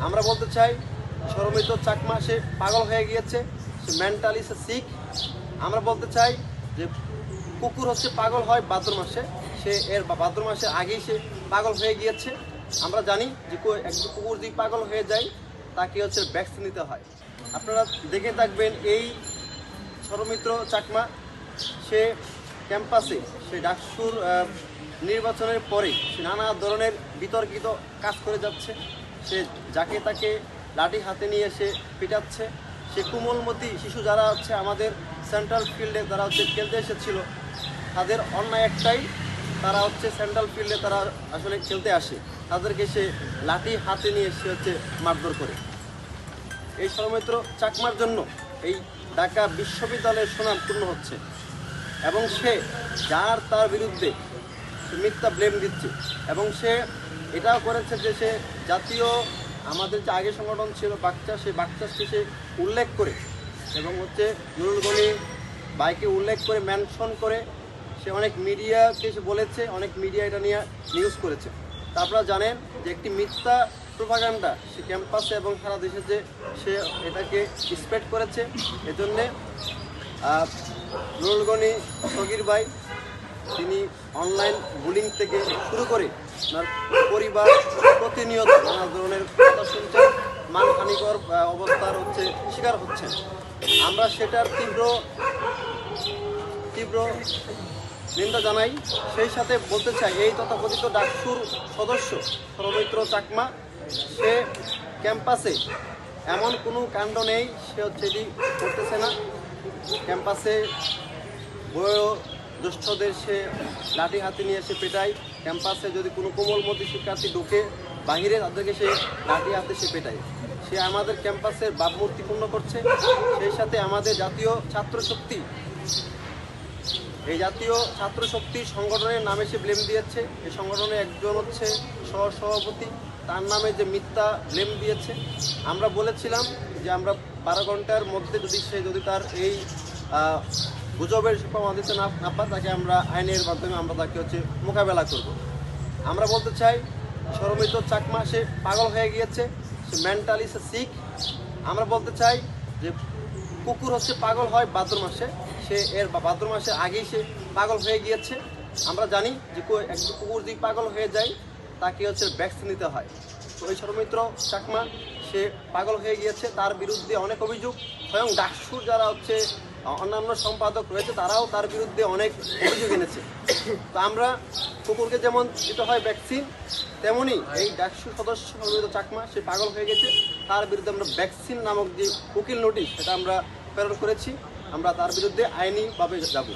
আমরা বলতে চাই সৌমিত্র চাকমা সে পাগল হয়ে গিয়েছে, সে মেন্টালি সে সিক। আমরা বলতে চাই যে কুকুর হচ্ছে পাগল হয় ভাদ্র মাসে, সে এর ভাদ্র মাসের আগেই সে পাগল হয়ে গিয়েছে। আমরা জানি যে একজন কুকুর যদি পাগল হয়ে যায় তাকে হচ্ছে ভ্যাকসিন নিতে হয়। আপনারা দেখে থাকবেন এই সৌমিত্র চাকমা সে ক্যাম্পাসে সে ডাকসুর নির্বাচনের পরে সে নানা ধরনের বিতর্কিত কাজ করে যাচ্ছে। সে যাকে তাকে লাঠি হাতে নিয়ে সে পিটাচ্ছে। সে কোমলমতি শিশু যারা হচ্ছে আমাদের সেন্ট্রাল ফিল্ডে তারা হচ্ছে খেলতে এসেছিল, তাদের অন্যায় একটাই, তারা হচ্ছে সেন্ট্রাল ফিল্ডে তারা আসলে খেলতে আসে, তাদেরকে সে লাঠি হাতে নিয়ে সে হচ্ছে মারধর করে। এই সৌমিত্র চাকমার জন্য এই ঢাকা বিশ্ববিদ্যালয়ের সুনাম পূর্ণ হচ্ছে এবং সে তার বিরুদ্ধে মিথ্যা ব্লেম দিচ্ছে এবং সে এটাও করেছে যে সে জাতীয় আমাদের যে আগে সংগঠন ছিল বাচ্চা, সেই বাচ্চাকে সে উল্লেখ করে এবং হচ্ছে নুরুল গনি বাইকে উল্লেখ করে মেনশন করে সে অনেক মিডিয়াকে সে বলেছে, অনেক মিডিয়া এটা নিয়ে নিউজ করেছে। তা আপনারা জানেন যে একটি মিথ্যা প্রোপাগান্ডা সে ক্যাম্পাসে এবং সারা দেশে যে সে এটাকে স্প্রেড করেছে। এজন্যে নুরুল গনি সগির ভাই তিনি অনলাইন বুলিং থেকে শুরু করে তার পরিবার প্রতিনিয়ত নানা ধরনের কথা শুনছেন, মানহানিকর অবস্থার হচ্ছে শিকার হচ্ছেন। আমরা সেটার তীব্র নিন্দা জানাই। সেই সাথে বলতে চাই এই তথাকথিত ডাকসুর সদস্য সৌমিত্র চাকমা সে ক্যাম্পাসে এমন কোনো কাণ্ড নেই, সে হচ্ছে এটি করতেছে না। ক্যাম্পাসে বয়োজ্যেষ্ঠদের সে লাঠি হাতে নিয়ে সে পেটায়। ক্যাম্পাসে যদি কোনো কোমলমতি শিক্ষার্থী ঢোকে বাহিরে তাদেরকে সে লাঠি হাতে সে পেটায়। সে আমাদের ক্যাম্পাসের ভাবমূর্তি পূর্ণ করছে। সেই সাথে আমাদের জাতীয় ছাত্রশক্তি, এই জাতীয় ছাত্রশক্তি সংগঠনের নামে সে ব্লেম দিয়েছে। এই সংগঠনের একজন হচ্ছে সহসভাপতি, তার নামে যে মিথ্যা ব্লেম দিয়েছে। আমরা বলেছিলাম যে আমরা 12 ঘন্টার মধ্যে যদি তার এই গুজবের প্রমাণ দিতে না পায় তাকে আমরা আইনের মাধ্যমে আমরা তাকে হচ্ছে মোকাবেলা করব। আমরা বলতে চাই সৌমিত্র চাকমা সে পাগল হয়ে গিয়েছে, সে মেন্টালি সে সিক। আমরা বলতে চাই যে কুকুর হচ্ছে পাগল হয় ভাদ্র মাসে, সে এর ভাদ্র মাসের আগেই সে পাগল হয়ে গিয়েছে। আমরা জানি যে একজন কুকুর যদি পাগল হয়ে যায় তাকে হচ্ছে ভ্যাকসিন নিতে হয়। তো ওই সৌমিত্র চাকমা সে পাগল হয়ে গিয়েছে, তার বিরুদ্ধে অনেক অভিযোগ। স্বয়ং ডাকসুর যারা হচ্ছে অন্যান্য সম্পাদক রয়েছে তারাও তার বিরুদ্ধে অনেক অভিযোগ এনেছে। তো আমরা কুকুরকে যেমন দিতে হয় ভ্যাকসিন, তেমনি এই ডাকসুর সদস্য সৌমিত্র চাকমা সে পাগল হয়ে গেছে, তার বিরুদ্ধে আমরা ভ্যাকসিন নামক যে উকিল নোটিশ সেটা আমরা প্রেরণ করেছি। আমরা তার বিরুদ্ধে আইনিভাবে যাব।